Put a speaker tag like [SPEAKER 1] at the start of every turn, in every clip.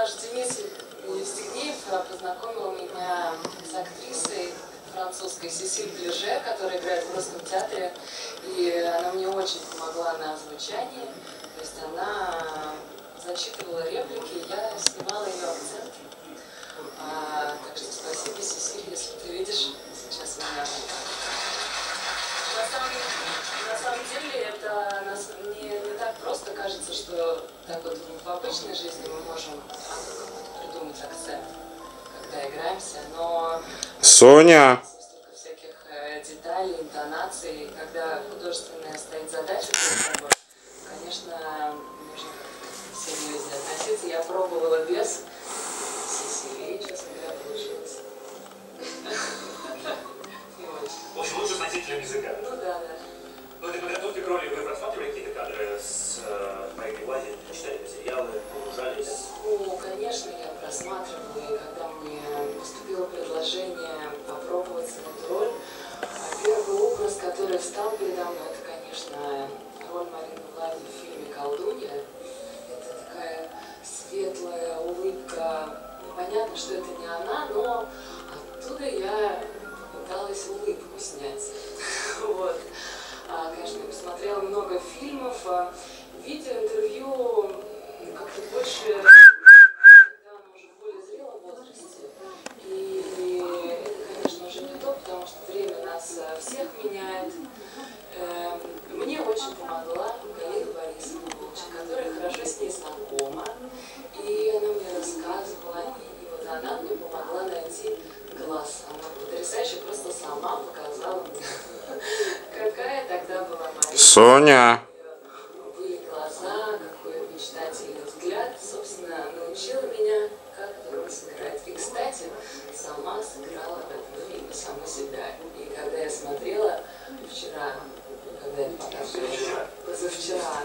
[SPEAKER 1] наш Денис Евстигнеев познакомил меня с актрисой французской Сесиль Плеже, которая играет в Русском театре, и она мне очень помогла на озвучании. То есть она зачитывала реплики, я снимала ее акцент. Так что спасибо, Сесиль, если ты видишь сейчас меня. На самом деле это не так просто. Кажется, что так вот в обычной жизни мы можем придумать акцент, когда играемся, но
[SPEAKER 2] Соня!
[SPEAKER 1] столько всяких деталей, интонаций, когда художественная стоит задача перед тобой, конечно, нужно серьезнее относиться. Я пробовала без Сесилии, честно говоря, получилось.
[SPEAKER 3] В общем, лучше с носителем языка.
[SPEAKER 1] Ну да.
[SPEAKER 3] Но для подготовки к роли вы просматривали какие-то кадры с моими Влади, читали материалы, погружались?
[SPEAKER 1] Ну, конечно, я просматривала, и когда мне поступило предложение попробовать на эту роль, первый образ, который встал передо мной, это, конечно, роль Марины Влади в фильме «Колдунья». Это такая светлая улыбка. Понятно, что это не она, но оттуда я пыталась улыбку снять. Вот. Конечно, я посмотрела много фильмов, видео, интервью, как-то больше, когда она уже в более зрелом возрасте. И это, конечно, уже не то, потому что время нас всех меняет. Мне очень помогла Галина Борисовна, которая хорошо с ней знакома. И она мне рассказывала, и вот она мне помогла найти глаз. Она потрясающе просто сама показала мне, какая тогда была Мария.
[SPEAKER 2] Соня!
[SPEAKER 1] Были глаза, какой мечтательный взгляд. Собственно, научила меня, как эту роль сыграть. И, кстати, сама сыграла в этом фильме саму себя. И когда я смотрела вчера, когда это показывала, позавчера,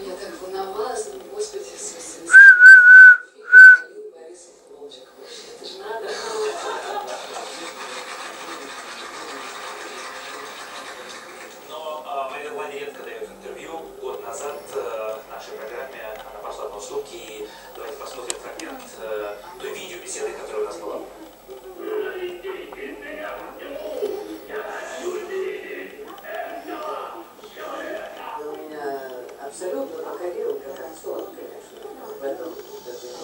[SPEAKER 1] я так волновалась, господи, в смысле, Галина Борисовна Волчек. Это же надо.
[SPEAKER 3] Но Марина Влади редко дает интервью. Год назад в нашей программе она пошла на уступки. И давайте посмотрим фрагмент той видеобеседы, которая у нас была.
[SPEAKER 1] Абсолютно покорил, как актер, конечно, в этом году.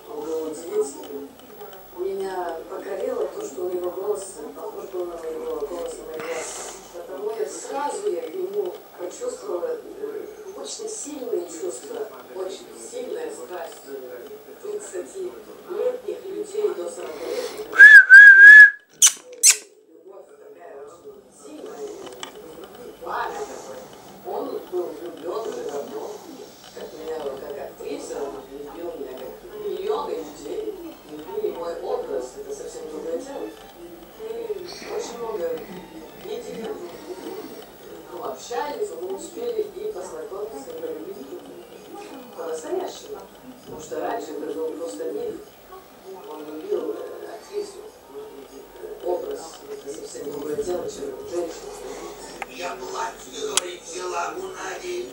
[SPEAKER 1] Он был удивительный. Меня покорило то, что у него голос похож был на моего голоса моего отца. Потому что сразу я к нему почувствовала очень сильные чувства, очень сильная страсть. 30-летних людей до 40-летних. Любовь такая очень сильная. Пламя такое. Он был влюблен уже давно, как меня, как актриса, он любил меня как миллионы людей, любили мой образ, это совсем другое дело. Мы очень много видели, общались, мы успели и познакомиться, и полюбить по-настоящему. Потому что раньше это был просто миф. Он любил актрису, образ, это совсем другое дело, чем женщина.
[SPEAKER 4] Я платье взяла у Нади.